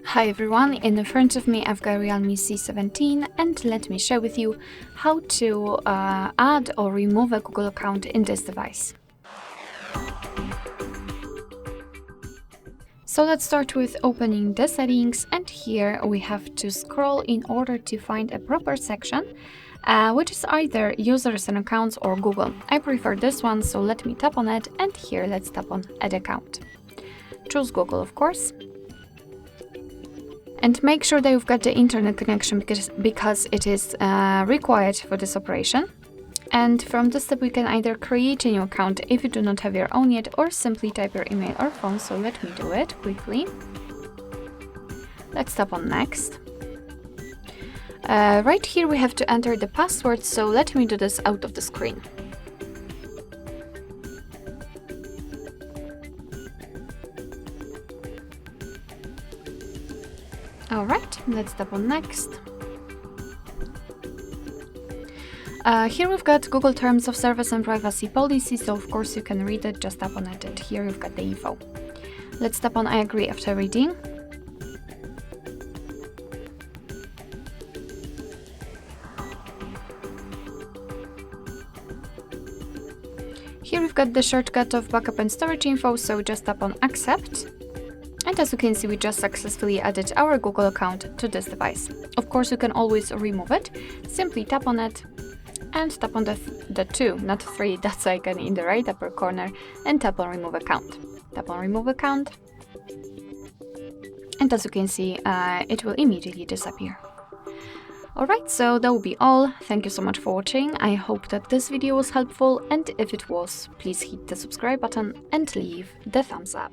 Hi everyone, in front of me I've got REALME C17 and let me share with you how to add or remove a Google account in this device. So let's start with opening the settings, and here we have to scroll in order to find a proper section, which is either users and accounts or Google. I prefer this one, so let me tap on it, and here let's tap on add account. Choose Google, of course. And make sure that you've got the internet connection because it is required for this operation. And from this step we can either create a new account if you do not have your own yet, or simply type your email or phone, so let me do it quickly. Let's tap on next. Right here we have to enter the password, so let me do this out of the screen. Alright, let's tap on next. Here we've got Google Terms of Service and Privacy Policy, so of course you can read it, just tap on it, and here you've got the info. Let's tap on I agree after reading. Here we've got the shortcut of backup and storage info, so just tap on accept. And as you can see, we just successfully added our Google account to this device. Of course, you can always remove it. Simply tap on it and tap on the 2, not 3 dots icon in the right upper corner, and tap on remove account. Tap on remove account. And as you can see, it will immediately disappear. Alright, so that will be all. Thank you so much for watching. I hope that this video was helpful, and if it was, please hit the subscribe button and leave the thumbs up.